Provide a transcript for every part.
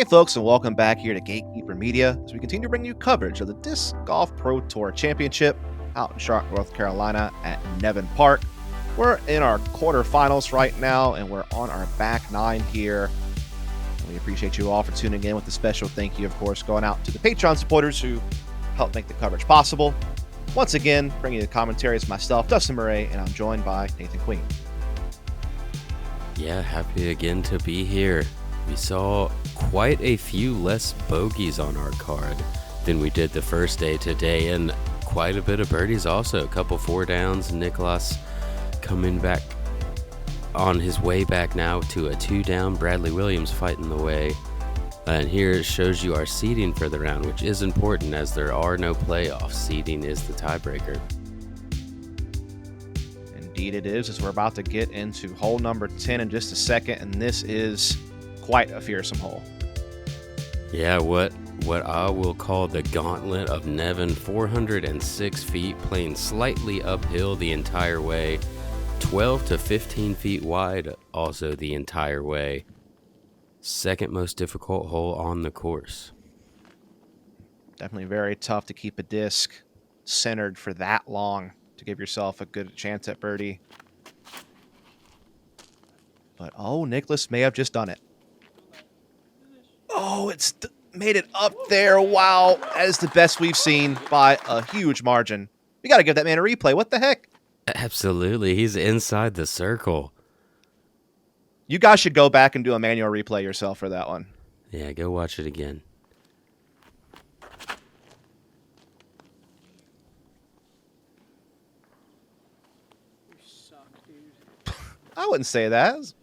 folks, and welcome back here to Gatekeeper Media as we continue to bring you coverage of the Disc Golf Pro Tour Championship out in Charlotte, North Carolina at Nevin Park. We're in our quarterfinals right now, and we're on our back nine here. We appreciate you all for tuning in with a special thank you, of course, going out to the Patreon supporters who help make the coverage possible. Once again, bringing you the commentary is myself, Dustin Murray, and I'm joined by Nathan Queen. Yeah, happy again to be here. We saw quite a few less bogeys on our card than we did the first day today, and quite a bit of birdies also. A couple 4 downs. Niklas coming back on his way back now to a 2 down. Bradley Williams fighting the way. And here it shows you our seeding for the round, which is important as there are no playoffs. Seeding is the tiebreaker. Indeed it is, as we're about to get into hole number 10 in just a second, and this is quite a fearsome hole. Yeah, what I will call the gauntlet of Nevin. 406 feet, playing slightly uphill the entire way. 12 to 15 feet wide also the entire way. Second most difficult hole on the course. Definitely very tough to keep a disc centered for that long to give yourself a good chance at birdie. But oh, Niklas may have just done it. Oh, it's made it up there. Wow, that is the best we've seen by a huge margin. We got to give that man a replay. What the heck? Absolutely, he's inside the circle. You guys should go back and do a manual replay yourself for that one. Yeah, go watch it again. You suck, dude. I wouldn't say that.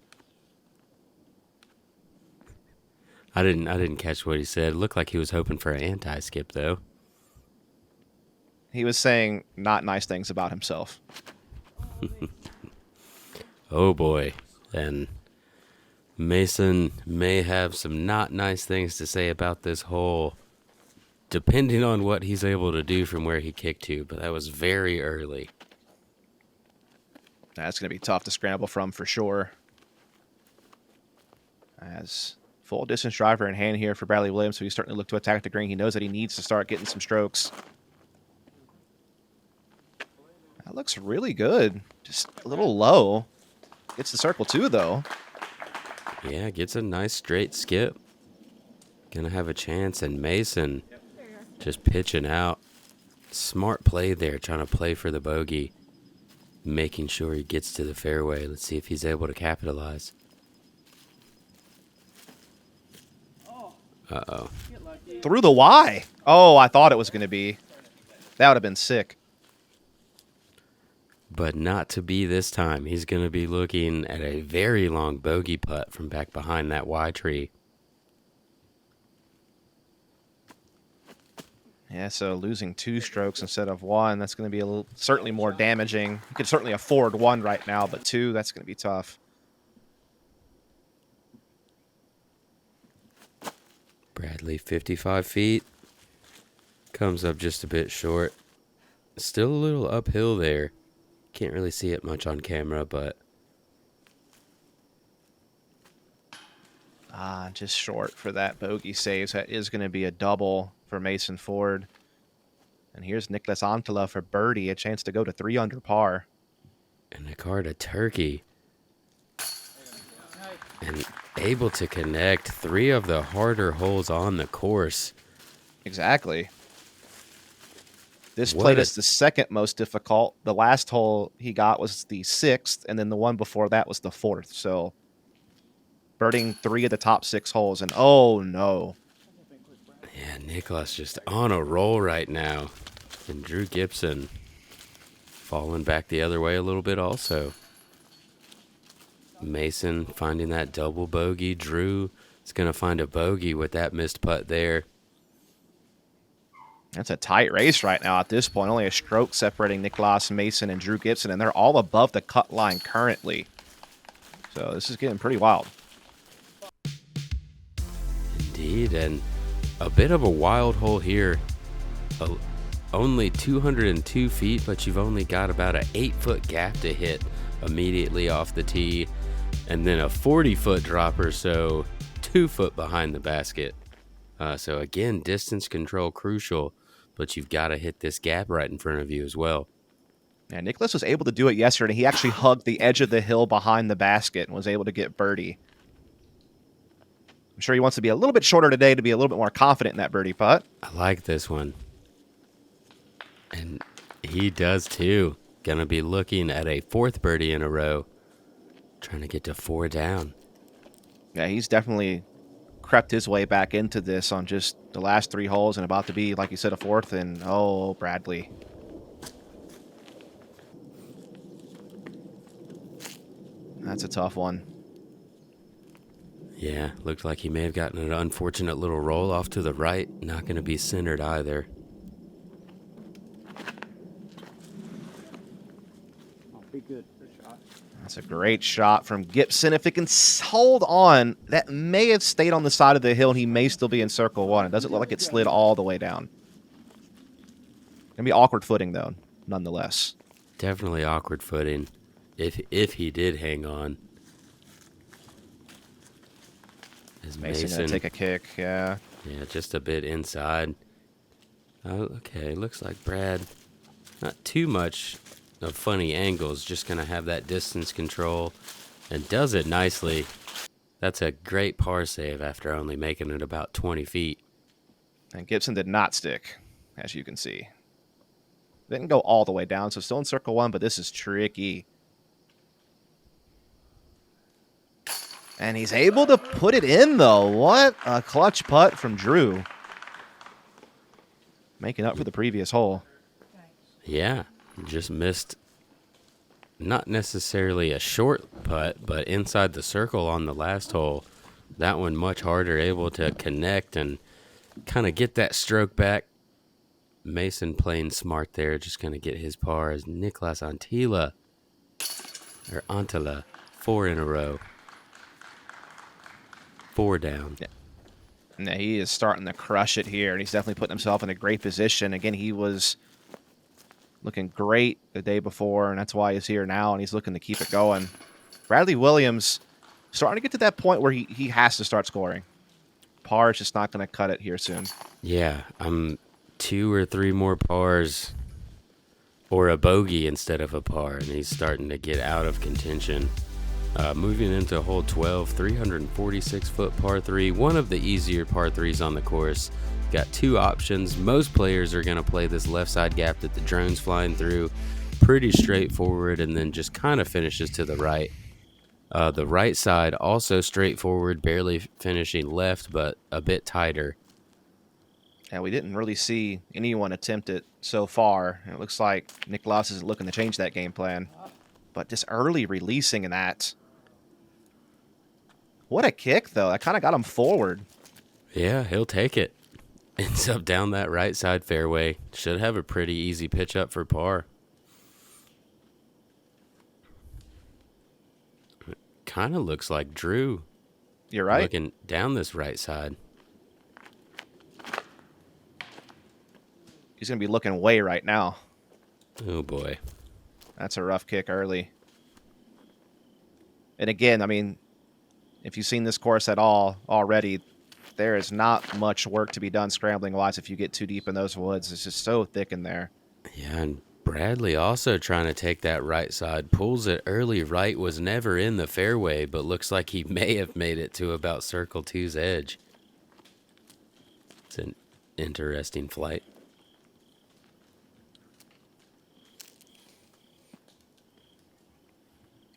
I didn't catch what he said. It looked like he was hoping for an anti-skip, though. He was saying not nice things about himself. Oh, boy. And Mason may have some not nice things to say about this hole, depending on what he's able to do from where he kicked to, but that was very early. That's going to be tough to scramble from for sure. As full distance driver in hand here for Bradley Williams, so he's starting to look to attack the green. He knows that he needs to start getting some strokes. That looks really good. Just a little low. Gets the circle too, though. Yeah, gets a nice straight skip. Gonna have a chance, and Mason just pitching out. Smart play there, trying to play for the bogey. Making sure he gets to the fairway. Let's see if he's able to capitalize. Uh-oh. Through the Y. Oh, I thought it was going to be. That would have been sick. But not to be this time. He's going to be looking at a very long bogey putt from back behind that Y tree. Yeah, so losing 2 strokes instead of 1, that's going to be certainly more damaging. You could certainly afford 1 right now, but 2, that's going to be tough. Bradley, 55 feet. Comes up just a bit short. Still a little uphill there. Can't really see it much on camera, but... just short for that bogey saves. That is going to be a double for Mason Ford. And here's Niklas Anttila for birdie, a chance to go to 3 under par. And a card of turkey. And able to connect 3 of the harder holes on the course. Exactly. This played us the second most difficult. The last hole he got was the 6th, and then the one before that was the 4th. So, birding 3 of the top 6 holes, and oh no. Yeah, Niklas just on a roll right now. And Drew Gibson falling back the other way a little bit also. Mason finding that double bogey. Drew is going to find a bogey with that missed putt there. That's a tight race right now at this point. Only a stroke separating Niklas, Mason, and Drew Gibson, and they're all above the cut line currently. So this is getting pretty wild. Indeed, and a bit of a wild hole here. Only 202 feet, but you've only got about an 8-foot gap to hit immediately off the tee. And then a 40-foot drop or so 2 foot behind the basket. So again, distance control crucial, but you've got to hit this gap right in front of you as well. Yeah, Niklas was able to do it yesterday. He actually hugged the edge of the hill behind the basket and was able to get birdie. I'm sure he wants to be a little bit shorter today to be a little bit more confident in that birdie putt. I like this one. And he does too. Gonna be looking at a 4th birdie in a row. Trying to get to 4 down. Yeah, he's definitely crept his way back into this on just the last 3 holes and about to be, like you said, a 4th. And, oh, Bradley. That's a tough one. Yeah, looked like he may have gotten an unfortunate little roll off to the right. Not going to be centered either. Be good for a shot. That's a great shot from Gibson. If it can hold on, that may have stayed on the side of the hill, and he may still be in circle 1. It doesn't look like it slid all the way down. Gonna be awkward footing, though, nonetheless. Definitely awkward footing. If he did hang on. As Mason gonna take a kick, yeah. Yeah, just a bit inside. Oh, okay, looks like Brad, not too much of funny angles, just gonna have that distance control and does it nicely. That's a great par save after only making it about 20 feet. And Gibson did not stick, as you can see. Didn't go all the way down, so still in circle 1, but this is tricky. And he's able to put it in, though. What a clutch putt from Drew. Making up for the previous hole. Yeah, just missed not necessarily a short putt, but inside the circle on the last hole. That one much harder, able to connect and kind of get that stroke back. Mason playing smart there, just going to get his par as Niklas Anttila, 4 in a row. 4 down. Yeah, he is starting to crush it here, and he's definitely putting himself in a great position. Again, he was looking great the day before, and that's why he's here now, and he's looking to keep it going. Bradley Williams starting to get to that point where he has to start scoring. Par is just not going to cut it here soon. Yeah, I'm 2 or 3 more pars or a bogey instead of a par, and he's starting to get out of contention. Moving into hole 12, 346-foot par 3, one of the easier par 3s on the course. Got 2 options. Most players are going to play this left side gap that the drone's flying through. Pretty straightforward, and then just kind of finishes to the right. The right side also straightforward, barely finishing left, but a bit tighter. Yeah, we didn't really see anyone attempt it so far. It looks like Niklas isn't looking to change that game plan. But just early releasing in that. What a kick, though. That kind of got him forward. Yeah, he'll take it. Ends up down that right side fairway. Should have a pretty easy pitch up for par. Kind of looks like Drew. You're right. Looking down this right side. He's going to be looking way right now. Oh, boy. That's a rough kick early. And again, I mean, if you've seen this course at all already, there is not much work to be done scrambling-wise if you get too deep in those woods. It's just so thick in there. Yeah, and Bradley also trying to take that right side. Pulls it early right, was never in the fairway, but looks like he may have made it to about Circle 2's edge. It's an interesting flight.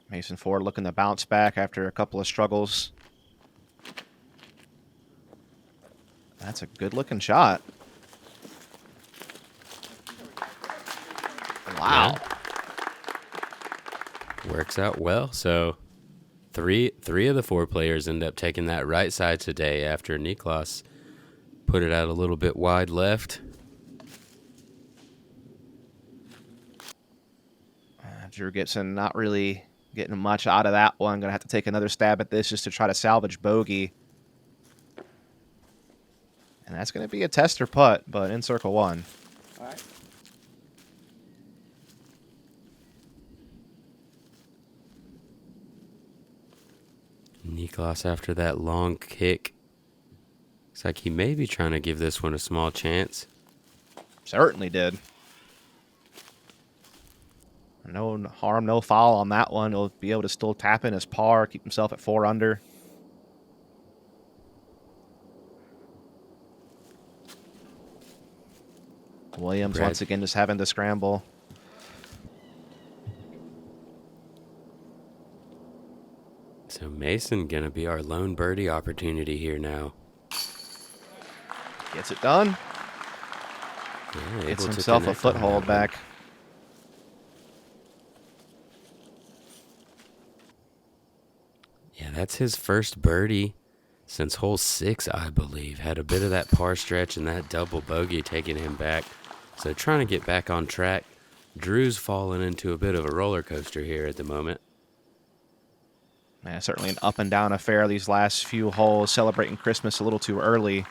Mason Ford looking to bounce back after a couple of struggles. That's a good-looking shot. Wow. Yeah. Works out well. So three of the 4 players end up taking that right side today after Niklas put it out a little bit wide left. Drew Gibson not really getting much out of that one. Going to have to take another stab at this just to try to salvage bogey. And that's going to be a tester putt, but in circle 1. All right. Niklas after that long kick. Looks like he may be trying to give this one a small chance. Certainly did. No harm, no foul on that one. He'll be able to still tap in his par, keep himself at 4 under. Williams once again just having to scramble. So Mason gonna be our lone birdie opportunity here now. Gets it done. Yeah, Gets able to himself a connect on foothold that one. back. Yeah, that's his first birdie since hole 6, I believe. Had a bit of that par stretch and that double bogey taking him back. So trying to get back on track. Drew's fallen into a bit of a roller coaster here at the moment. Yeah, certainly an up and down affair these last few holes, celebrating Christmas a little too early.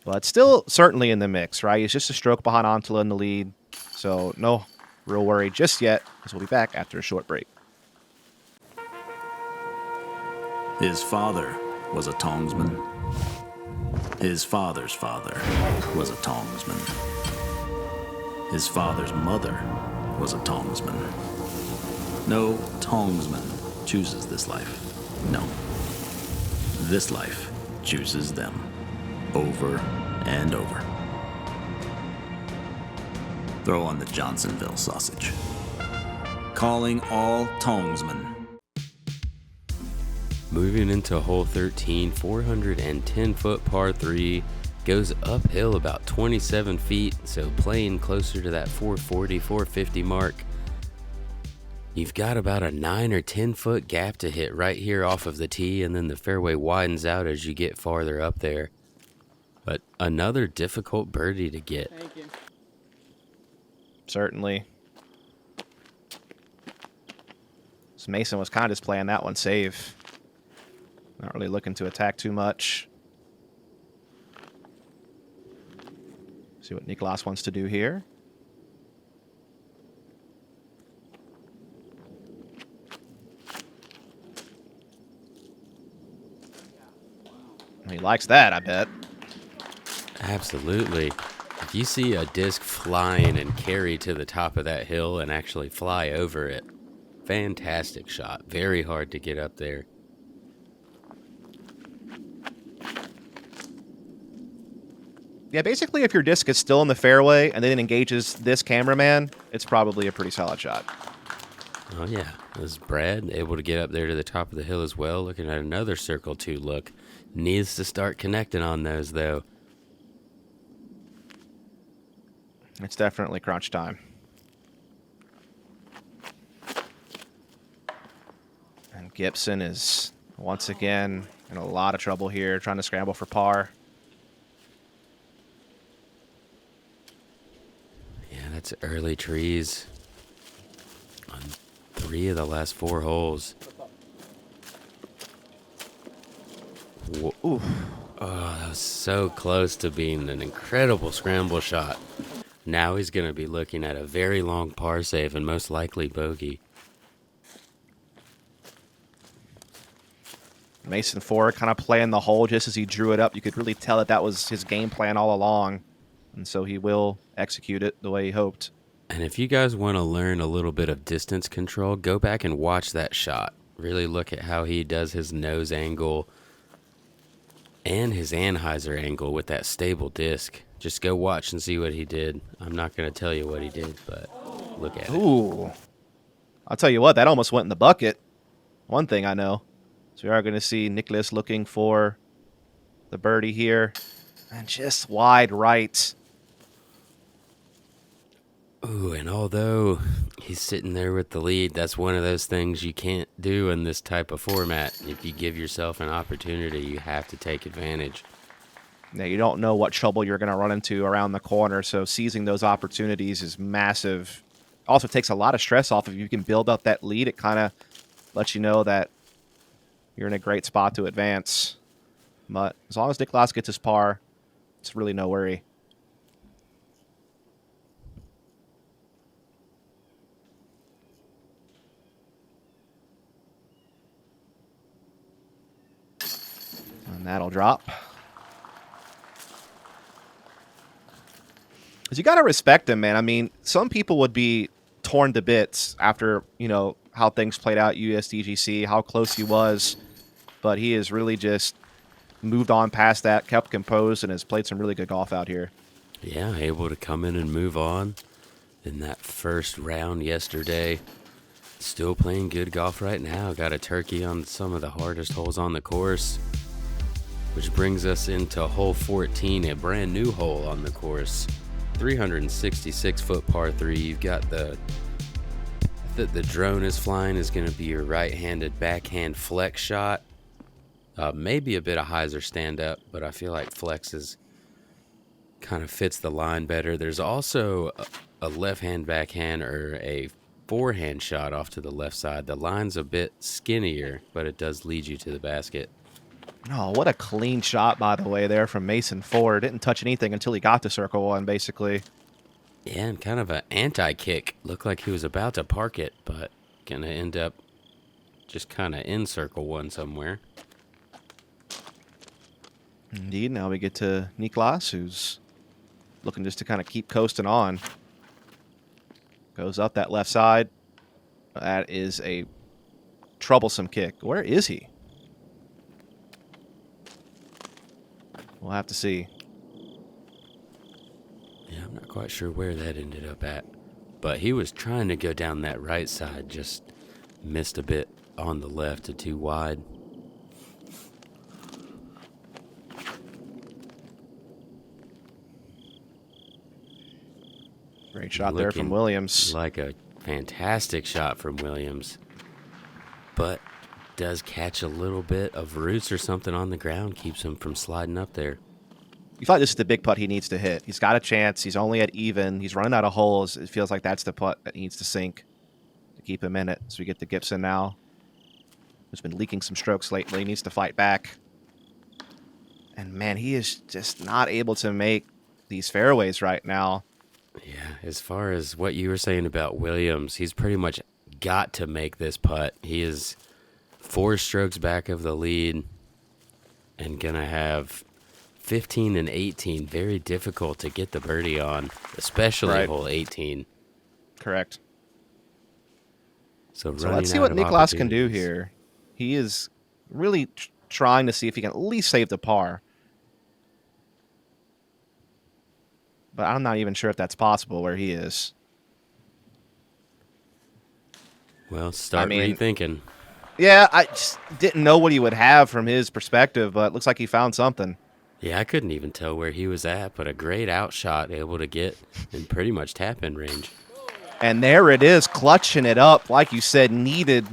But still certainly in the mix, right? He's just a stroke behind Anttila in the lead. So no real worry just yet, as we'll be back after a short break. His father was a tongsman. His father's father was a tongsman. His father's mother was a tongsman. No tongsman chooses this life. No. This life chooses them. Over and over. Throw on the Johnsonville sausage. Calling all tongsmen. Moving into hole 13, 410-foot par 3. Goes uphill about 27 feet, so playing closer to that 440, 450 mark. You've got about a 9 or 10 foot gap to hit right here off of the tee, and then the fairway widens out as you get farther up there. But another difficult birdie to get. Thank you. Certainly. So Mason was kind of just playing that one safe. Not really looking to attack too much. See what Niklas wants to do here. He likes that, I bet. Absolutely. If you see a disc flying and carry to the top of that hill and actually fly over it, fantastic shot. Very hard to get up there. Yeah, basically if your disc is still in the fairway and then it engages this cameraman, it's probably a pretty solid shot. Oh yeah, was Brad able to get up there to the top of the hill as well? Looking at another circle 2 look. Needs to start connecting on those though. It's definitely crunch time. And Gibson is once again in a lot of trouble here, trying to scramble for par. Yeah, that's early trees on 3 of the last 4 holes. Ooh. Oh, that was so close to being an incredible scramble shot. Now he's going to be looking at a very long par save and most likely bogey. Mason Ford kind of playing the hole just as he drew it up. You could really tell that that was his game plan all along. And so he will execute it the way he hoped. And if you guys want to learn a little bit of distance control, go back and watch that shot. Really look at how he does his nose angle and his Anheuser angle with that stable disc. Just go watch and see what he did. I'm not going to tell you what he did, but look at it. Ooh. I'll tell you what, that almost went in the bucket. One thing I know. So we are going to see Niklas looking for the birdie here. And just wide right. Ooh, and although he's sitting there with the lead, that's one of those things you can't do in this type of format. If you give yourself an opportunity, you have to take advantage. Now, you don't know what trouble you're going to run into around the corner, so seizing those opportunities is massive. Also takes a lot of stress off. If you can build up that lead, it kind of lets you know that you're in a great spot to advance. But as long as Niklas gets his par, it's really no worry. that'll drop. Because you got to respect him, man. I mean, some people would be torn to bits after, you know, how things played out at USDGC, how close he was. But he has really just moved on past that, kept composed, and has played some really good golf out here. Yeah, able to come in and move on in that first round yesterday. Still playing good golf right now. Got a turkey on some of the hardest holes on the course. Which brings us into hole 14, a brand new hole on the course. 366-foot par 3. You've got the drone is flying is going to be your right-handed backhand flex shot. Maybe a bit of hyzer stand-up, but I feel like flex is kind of fits the line better. There's also a left-hand backhand or a forehand shot off to the left side. The line's a bit skinnier, but it does lead you to the basket. Oh, what a clean shot, by the way, there from Mason Ford. Didn't touch anything until he got to circle one, basically. Yeah, and kind of an anti-kick. Looked like he was about to park it, but gonna end up just kind of in circle one somewhere. Indeed. Now we get to Niklas, who's looking just to kind of keep coasting on. Goes up that left side. That is a troublesome kick. Where is he? We'll have to see. Yeah, I'm not quite sure where that ended up at. But he was trying to go down that right side, just missed a bit on the left to too wide. Great shot there from Williams. Like a fantastic shot from Williams. But does catch a little bit of roots or something on the ground, keeps him from sliding up there. You thought this is the big putt he needs to hit. He's got a chance. He's only at even. He's running out of holes. It feels like that's the putt that he needs to sink to keep him in it. So we get to Gibson now, who's been leaking some strokes lately. He needs to fight back. And, man, he is just not able to make these fairways right now. Yeah, as far as what you were saying about Williams, he's pretty much got to make this putt. He is 4 strokes back of the lead and going to have 15 and 18. Very difficult to get the birdie on, especially hole 18. Correct. So let's see what Niklas can do here. He is really trying to see if he can at least save the par. But I'm not even sure if that's possible where he is. Well, start rethinking. Yeah, I just didn't know what he would have from his perspective, but it looks like he found something. Yeah, I couldn't even tell where he was at, but a great outshot able to get in pretty much tap-in range. And there it is, clutching it up, like you said, needed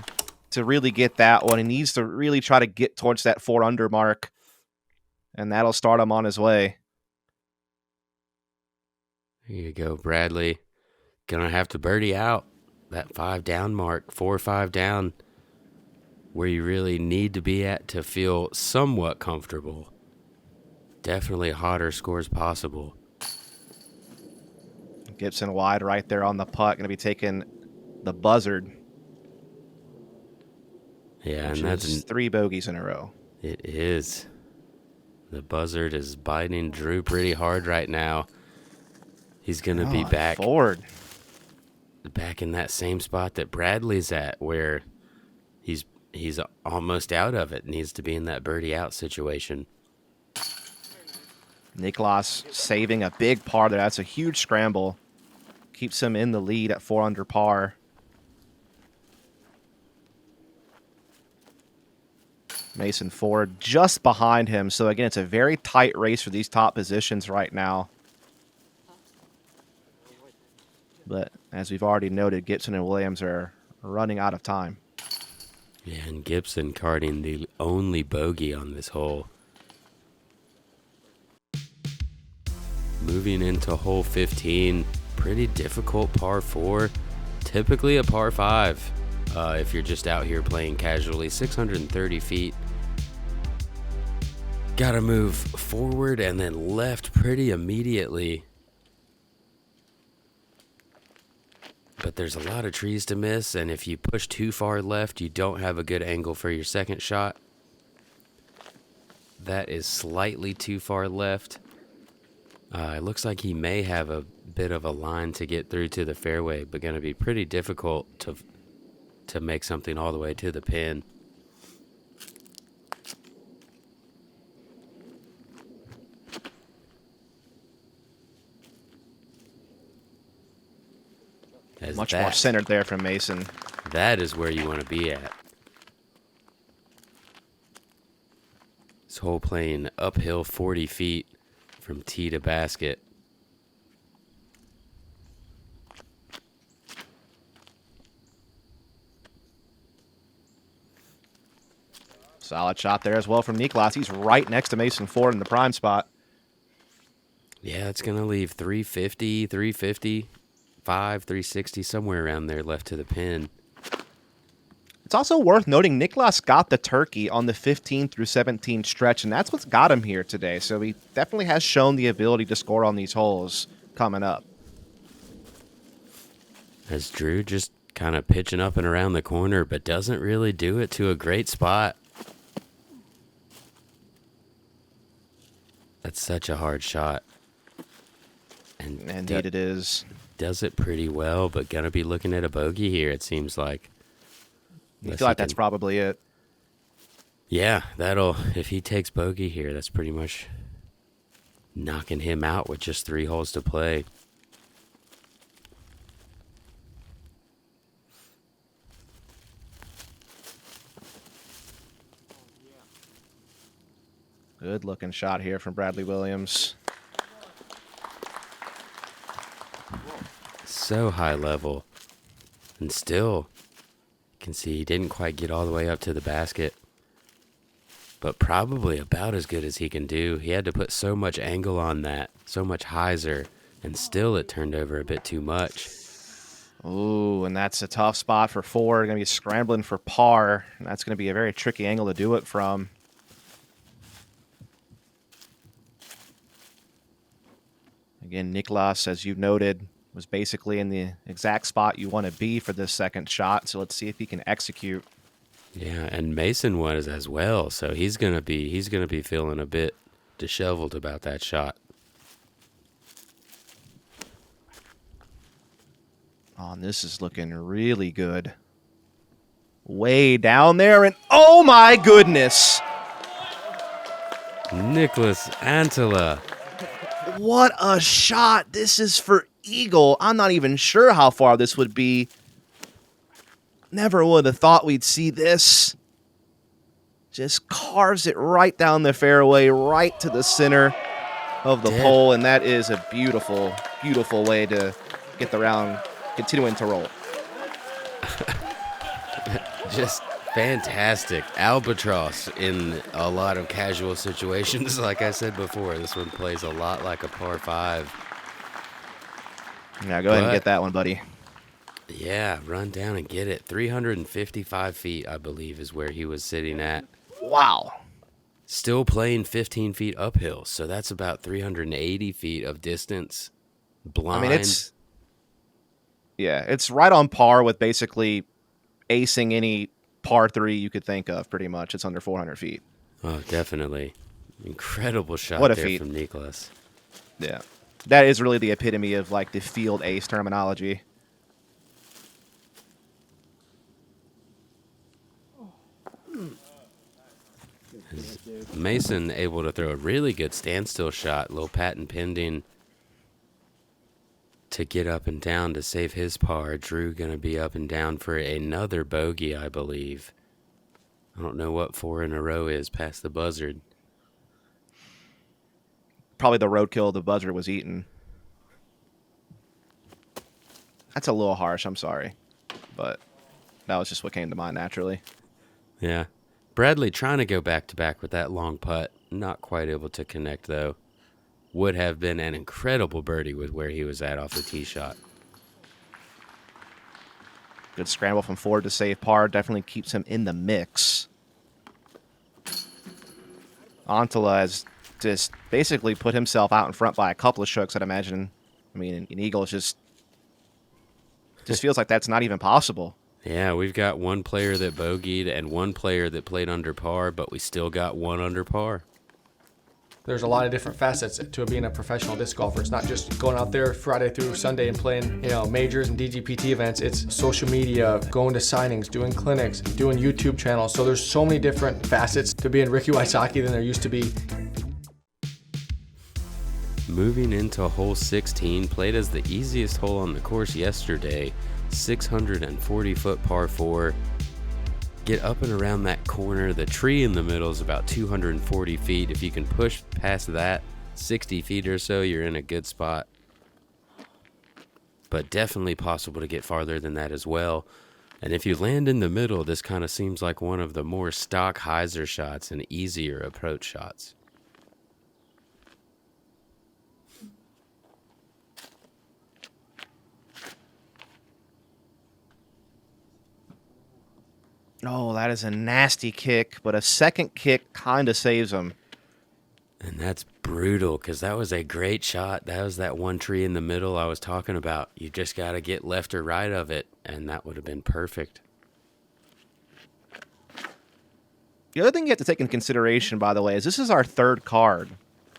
to really get that one. He needs to really try to get towards that 4-under mark, and that'll start him on his way. Here you go, Bradley. Gonna have to birdie out that 5 down mark, 4 or 5 down, where you really need to be at to feel somewhat comfortable. Definitely hotter scores possible. Gibson wide right there on the putt, going to be taking the buzzard. Yeah, and that's 3 bogeys in a row. It is. The buzzard is biting Drew pretty hard right now. He's going to be back in that same spot that Bradley's at, where he's almost out of it. Needs to be in that birdie out situation. Niklas saving a big par there. That's a huge scramble. Keeps him in the lead at 4 under par. Mason Ford just behind him. So, again, it's a very tight race for these top positions right now. But as we've already noted, Gibson and Williams are running out of time. Yeah, and Gibson carding the only bogey on this hole. Moving into hole 15, pretty difficult par 4. Typically a par 5 if you're just out here playing casually. 630 feet. Got to move forward and then left pretty immediately. But there's a lot of trees to miss, and if you push too far left, you don't have a good angle for your second shot. That is slightly too far left. It looks like he may have a bit of a line to get through to the fairway, but going to be pretty difficult to make something all the way to the pin. Much more centered there from Mason. That is where you want to be at. This hole playing uphill 40 feet from tee to basket. Solid shot there as well from Niklas. He's right next to Mason Ford in the prime spot. Yeah, it's going to leave 350, 355, 360, somewhere around there left to the pin. It's also worth noting Niklas got the turkey on the 15 through 17 stretch, and that's what's got him here today. So he definitely has shown the ability to score on these holes coming up. As Drew just kind of pitching up and around the corner, but doesn't really do it to a great spot. That's such a hard shot. And indeed it is. Does it pretty well, but gonna be looking at a bogey here, it seems like. I feel like that's probably it. Yeah, if he takes bogey here, that's pretty much knocking him out with just 3 holes to play. Good looking shot here from Bradley Williams. So high level. And still, you can see he didn't quite get all the way up to the basket. But probably about as good as he can do. He had to put so much angle on that, so much hyzer, and still it turned over a bit too much. Ooh, and that's a tough spot for Ford. Going to be scrambling for par, and that's going to be a very tricky angle to do it from. Again, Niklas, as you noted, was basically in the exact spot you want to be for this second shot. So let's see if he can execute. Yeah, and Mason was as well. So he's gonna be feeling a bit disheveled about that shot. Oh, and this is looking really good. Way down there, and oh my goodness! Niklas Anttila. What a shot. This is for eagle. I'm not even sure how far this would be. Never would have thought we'd see this. Just carves it right down the fairway, right to the center of the pole, and that is a beautiful, beautiful way to get the round continuing to roll. Just fantastic. Albatross in a lot of casual situations. Like I said before, this one plays a lot like a par 5. Yeah, go ahead and get that one, buddy. Yeah, run down and get it. 355 feet, I believe, is where he was sitting at. Wow. Still playing 15 feet uphill, so that's about 380 feet of distance. Blind. I mean, it's right on par with basically acing any par 3 you could think of, pretty much. It's under 400 feet. Oh, definitely. Incredible shot What a there feat from Niklas. Yeah. That is really the epitome of, like, the field ace terminology. Mason able to throw a really good standstill shot, little patent pending to get up and down to save his par. Drew going to be up and down for another bogey, I believe. I don't know what 4 in a row is past the buzzard. Probably the roadkill the buzzard was eating. That's a little harsh, I'm sorry. But that was just what came to mind naturally. Yeah. Bradley trying to go back-to-back with that long putt. Not quite able to connect, though. Would have been an incredible birdie with where he was at off the tee shot. Good scramble from Ford to save par. Definitely keeps him in the mix. Anttila has just basically put himself out in front by a couple of strokes, I'd imagine. I mean, an eagle is just feels like that's not even possible. Yeah, we've got one player that bogeyed and one player that played under par, but we still got one under par. There's a lot of different facets to being a professional disc golfer. It's not just going out there Friday through Sunday and playing, majors and DGPT events. It's social media, going to signings, doing clinics, doing YouTube channels. So there's so many different facets to being Ricky Wysocki than there used to be. Moving into hole 16, played as the easiest hole on the course yesterday, 640-foot par 4. Get up and around that corner. The tree in the middle is about 240 feet. If you can push past that 60 feet or so, you're in a good spot. But definitely possible to get farther than that as well. And if you land in the middle, this kind of seems like one of the more stock hyzer shots and easier approach shots. Oh, that is a nasty kick, but a second kick kind of saves him. And that's brutal because that was a great shot. That was that one tree in the middle I was talking about. You just got to get left or right of it, and that would have been perfect. The other thing you have to take into consideration, by the way, is this is our third card.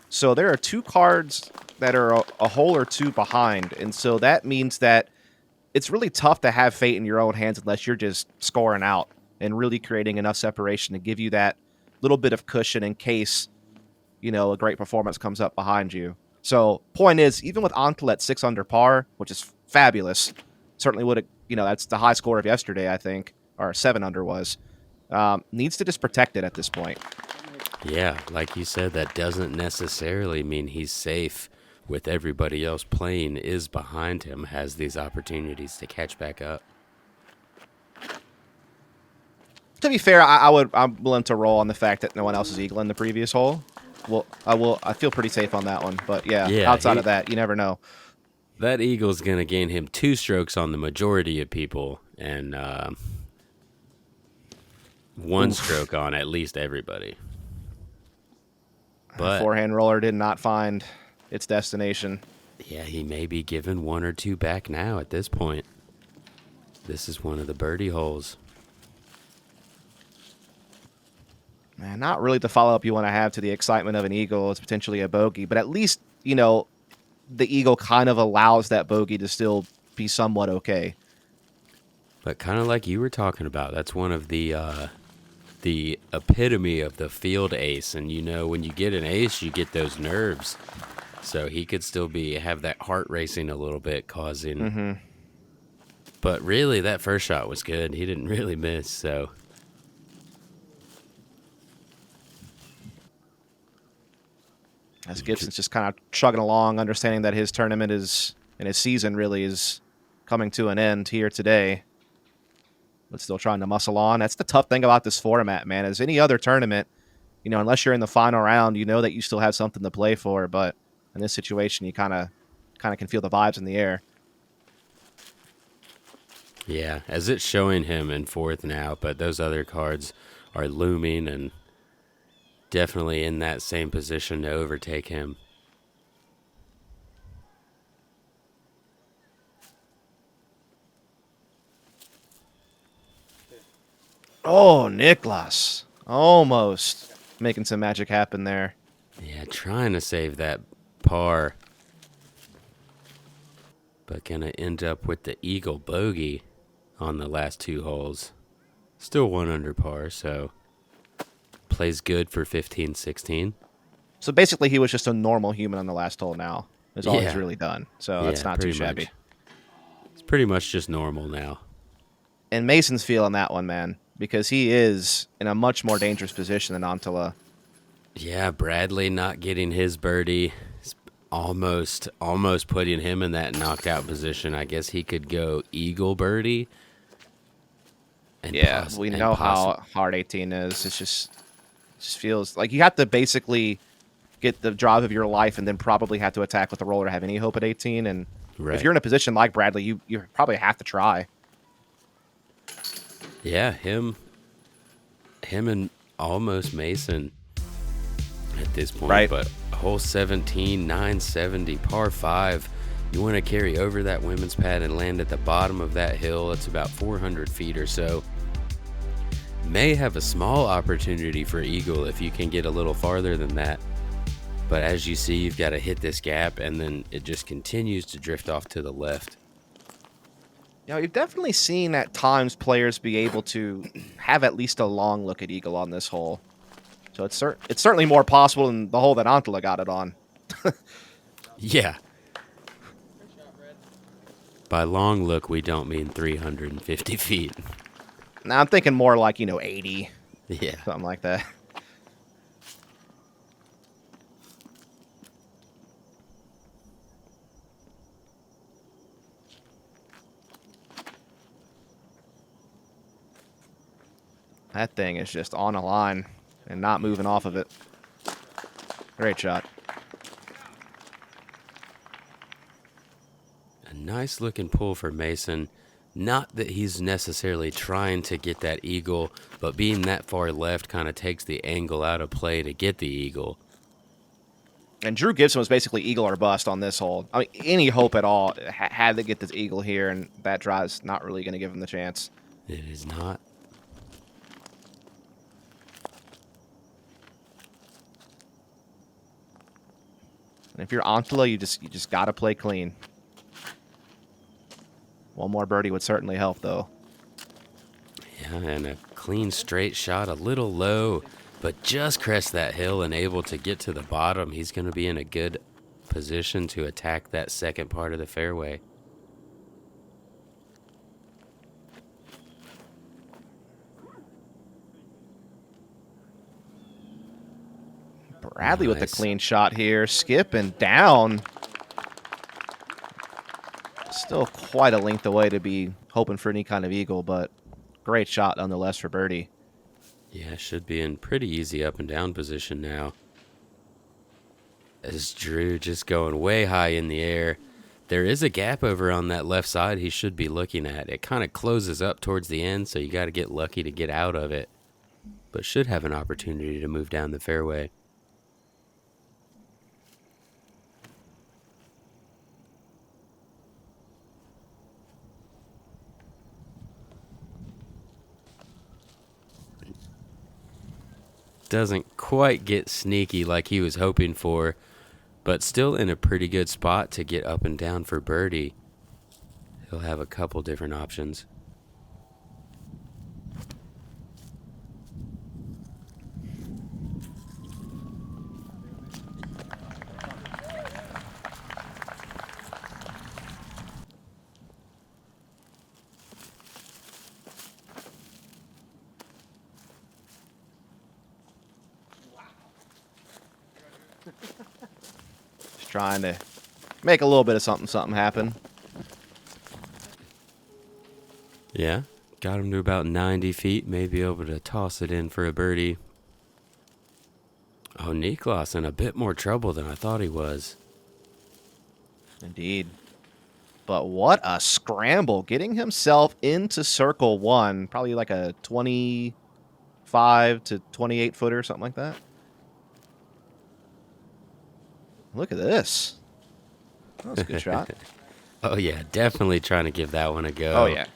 So there are 2 cards that are a hole or 2 behind, and so that means that it's really tough to have fate in your own hands unless you're just scoring out and really creating enough separation to give you that little bit of cushion in case, a great performance comes up behind you. So, point is, even with Anttila at 6 under par, which is fabulous, certainly would have, that's the high score of yesterday, I think, or 7 under was, needs to just protect it at this point. Yeah, like you said, that doesn't necessarily mean he's safe with everybody else playing is behind him, has these opportunities to catch back up. To be fair, I'm willing to roll on the fact that no one else is eagling the previous hole. Well, I feel pretty safe on that one, but yeah outside of that, you never know. That eagle's going to gain him 2 strokes on the majority of people and 1 stroke on at least everybody. But the forehand roller did not find its destination. Yeah, he may be given 1 or 2 back now at this point. This is one of the birdie holes. Man, not really the follow-up you want to have to the excitement of an eagle. It's potentially a bogey, but at least, the eagle kind of allows that bogey to still be somewhat okay. But kind of like you were talking about, that's one of the epitome of the field ace. And, when you get an ace, you get those nerves. So he could still have that heart racing a little bit, causing... Mm-hmm. But really, that first shot was good. He didn't really miss, so... As Gibson's just kind of chugging along, understanding that his tournament and his season really is coming to an end here today. But still trying to muscle on. That's the tough thing about this format, man. As any other tournament, unless you're in the final round, that you still have something to play for. But in this situation, you kind of can feel the vibes in the air. Yeah, as it's showing him in 4th now, but those other cards are looming and definitely in that same position to overtake him. Oh, Niklas. Almost making some magic happen there. Yeah, trying to save that par. But going to end up with the eagle bogey on the last 2 holes. Still 1 under par, so... Plays good for 15-16. So basically, he was just a normal human on the last hole now. Is all he's really done. So that's not too shabby. Much. It's pretty much just normal now. And Mason's feeling that one, man, because he is in a much more dangerous position than Anttila. Yeah, Bradley not getting his birdie. It's almost putting him in that knocked out position. I guess he could go eagle birdie. And we know how hard 18 is. It just feels like you have to basically get the drive of your life and then probably have to attack with the roller to have any hope at 18. And if you're in a position like Bradley, you probably have to try. Yeah, him and almost Mason at this point. Right. But hole 17, 970, par 5. You want to carry over that women's pad and land at the bottom of that hill. It's about 400 feet or so. May have a small opportunity for eagle if you can get a little farther than that. But as you see, you've got to hit this gap, and then it just continues to drift off to the left. You've definitely seen at times players be able to have at least a long look at eagle on this hole. So it's certainly more possible than the hole that Anttila got it on. Yeah. By long look, we don't mean 350 feet. Now I'm thinking more like, 80. Yeah. Something like that. That thing is just on a line and not moving off of it. Great shot. A nice looking pull for Mason. Not that he's necessarily trying to get that eagle, but being that far left kind of takes the angle out of play to get the eagle. And Drew Gibson was basically eagle or bust on this hole. I mean, any hope at all had to get this eagle here, and that drive's not really going to give him the chance. It is not. And if you're Anttila, you just got to play clean. One more birdie would certainly help, though. Yeah, and a clean straight shot, a little low, but just crest that hill and able to get to the bottom. He's going to be in a good position to attack that second part of the fairway. Bradley with the Nice. clean shot here. Skip and down. Still quite a length away to be hoping for any kind of eagle, but great shot nonetheless for birdie. Yeah, should be in pretty easy up and down position now. As Drew just going way high in the air. There is a gap over on that left side he should be looking at. It kind of closes up towards the end, so you got to get lucky to get out of it. But should have an opportunity to move down the fairway. Doesn't quite get sneaky like he was hoping for, but still in a pretty good spot to get up and down for birdie. He'll have a couple different options. Just trying to make a little bit of something happen. Yeah, got him to about 90 feet, may be able to toss it in for a birdie. Oh, Niklas in a bit more trouble than I thought he was. Indeed. But what a scramble. Getting himself into circle one. Probably like a 25 to 28 footer, something like that. Look at this. That was a good shot. Oh, yeah, definitely trying to give that one a go. Oh, yeah.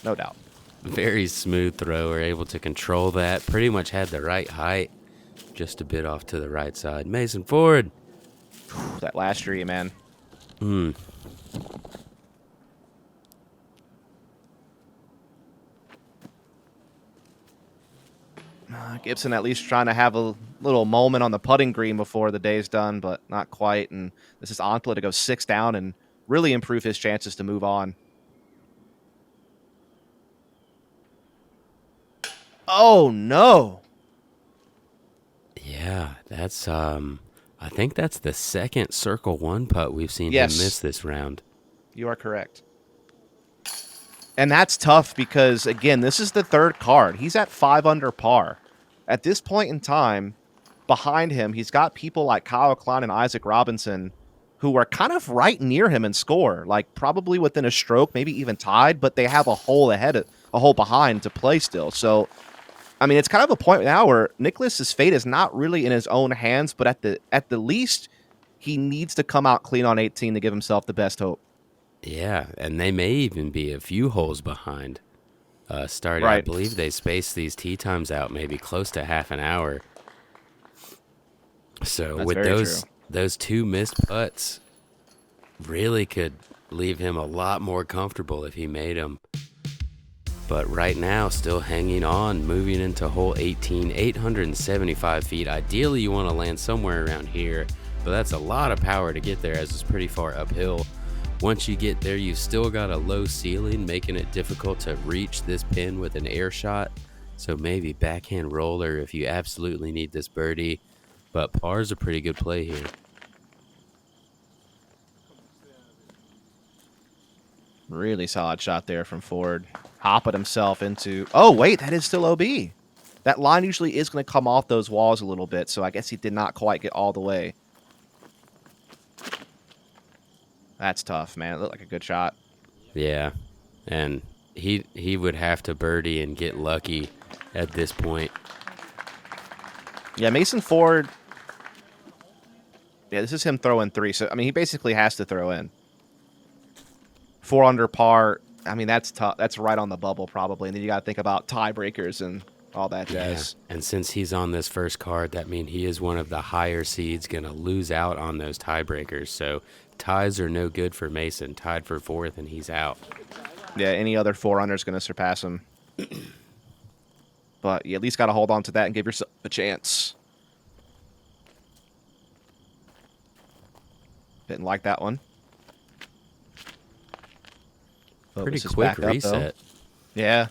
No doubt. Very smooth thrower, able to control that. Pretty much had the right height. Just a bit off to the right side. Mason forward. That last tree, man. Gibson at least trying to have a little moment on the putting green before the day's done, but not quite. And this is Anttila to go 6 down and really improve his chances to move on. Oh, no. Yeah, that's, I think that's the second circle one putt we've seen him miss this round. You are correct. And that's tough because, again, this is the third card. He's at 5 under par. At this point in time, behind him, he's got people like Kyle Klein and Isaac Robinson who are kind of right near him in score, like probably within a stroke, maybe even tied, but they have a hole behind to play still. So, I mean, it's kind of a point now where Niklas's fate is not really in his own hands, but at the least, he needs to come out clean on 18 to give himself the best hope. Yeah, and they may even be a few holes behind. Starting, I Right. believe they spaced these tee times out maybe close to half an hour. So That's with very those two missed putts, really could leave him a lot more comfortable if he made them. But right now, still hanging on, moving into hole 18, 875 feet. Ideally, you want to land somewhere around here, but that's a lot of power to get there as it's pretty far uphill. Once you get there, you've still got a low ceiling, making it difficult to reach this pin with an air shot. So maybe backhand roller if you absolutely need this birdie. But par's a pretty good play here. Really solid shot there from Ford. Hopping himself into... Oh, wait, that is still OB. That line usually is going to come off those walls a little bit, so I guess he did not quite get all the way. That's tough, man. It looked like a good shot. Yeah, and he would have to birdie and get lucky at this point. Yeah, Mason Ford... Yeah, this is him throwing 3, so, I mean, he basically has to throw in. 4 under par. I mean, that's tough. That's right on the bubble, probably. And then you got to think about tiebreakers and all that jazz. Yeah. And since he's on this first card, that means he is one of the higher seeds, going to lose out on those tiebreakers. So ties are no good for Mason. Tied for 4th, and he's out. Yeah, any other 4-under is going to surpass him. But you at least got to hold on to that and give yourself a chance. Didn't like that one. Pretty quick reset. Yeah.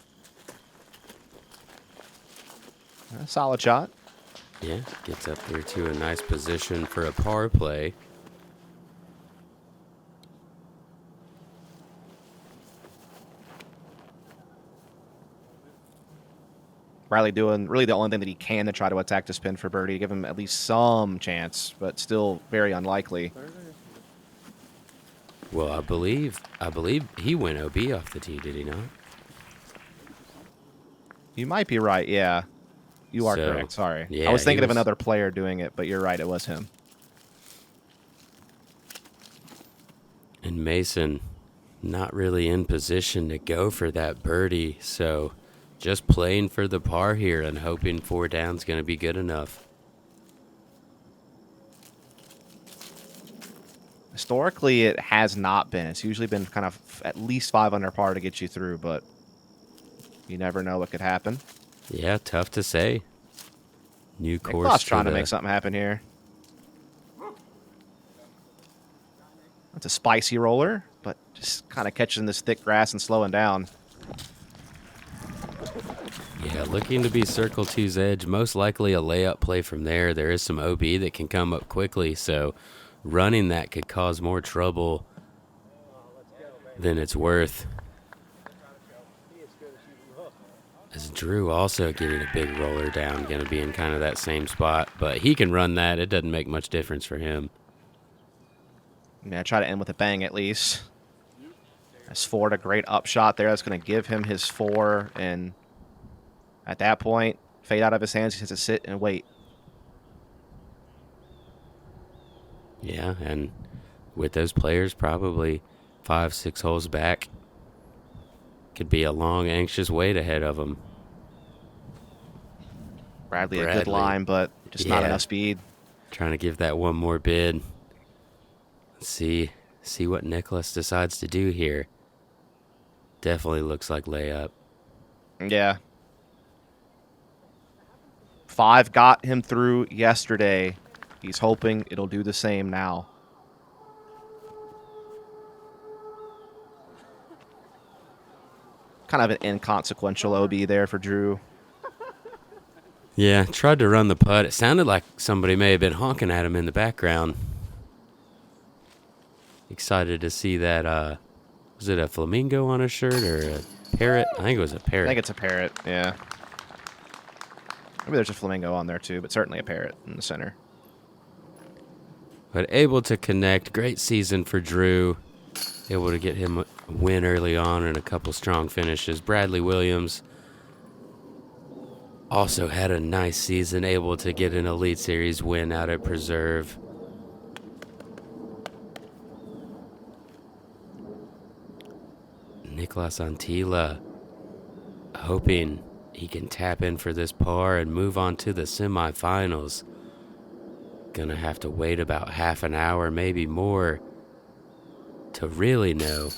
A solid shot. Yeah, gets up there to a nice position for a par play. Riley doing really the only thing that he can to try to attack this pin for birdie. Give him at least some chance, but still very unlikely. Well, I believe he went OB off the tee, did he not? You might be right, yeah. You are correct, sorry. Yeah, I was thinking of another player doing it, but you're right, it was him. And Mason not really in position to go for that birdie, so just playing for the par here and hoping 4 down's going to be good enough. Historically, it has not been. It's usually been kind of at least 5 under par to get you through, but you never know what could happen. Yeah, tough to say. New course. Niklas trying to make something happen here. That's a spicy roller, but just kind of catching this thick grass and slowing down. Yeah, looking to be Circle 2's edge. Most likely a layup play from there. There is some OB that can come up quickly, so running that could cause more trouble than it's worth. As Drew also getting a big roller down, going to be in kind of that same spot. But he can run that. It doesn't make much difference for him. Yeah, try to end with a bang at least. That's Ford, a great upshot there. That's going to give him his 4. And at that point, fade out of his hands. He has to sit and wait. Yeah, and with those players probably 5-6 holes back, could be a long, anxious wait ahead of them. Bradley, a good line, but just not enough speed. Trying to give that one more bid. Let's see what Niklas decides to do here. Definitely looks like layup. Yeah. 5 got him through yesterday. He's hoping it'll do the same now. Kind of an inconsequential OB there for Drew. Yeah, tried to run the putt. It sounded like somebody may have been honking at him in the background. Excited to see that, was it a flamingo on his shirt or a parrot? I think it was a parrot. I think it's a parrot, yeah. Maybe there's a flamingo on there too, but certainly a parrot in the center. But able to connect. Great season for Drew. Able to get him a win early on and a couple strong finishes. Bradley Williams also had a nice season. Able to get an Elite Series win out at Preserve. Niklas Anttila hoping he can tap in for this par and move on to the semifinals. Gonna have to wait about half an hour, maybe more, to really know.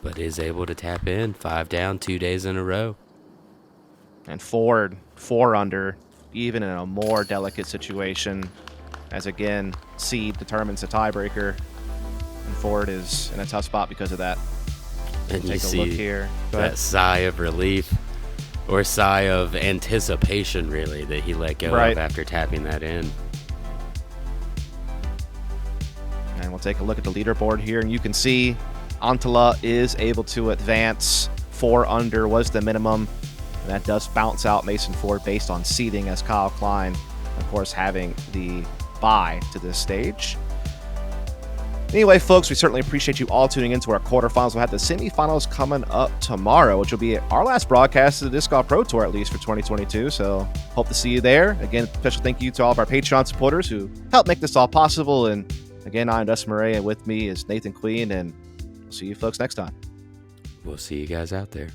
But is able to tap in. 5 down, 2 days in a row. And Ford, 4 under, even in a more delicate situation, as again, seed determines the tiebreaker. And Ford is in a tough spot because of that. And you Take a see look here. Go that ahead. sigh of relief, or sigh of anticipation, really, that he let go Right. of after tapping that in. And we'll take a look at the leaderboard here, and you can see Anttila is able to advance. 4 under was the minimum. And that does bounce out Mason Ford based on seeding, as Kyle Klein, of course, having the bye to this stage. Anyway, folks, we certainly appreciate you all tuning into our quarterfinals. We'll have the semifinals coming up tomorrow, which will be our last broadcast of the Disc Golf Pro Tour, at least for 2022. So hope to see you there. Again, special thank you to all of our Patreon supporters who helped make this all possible. And again, I'm Dustin Murray, and with me is Nathan Queen, and we'll see you folks next time. We'll see you guys out there.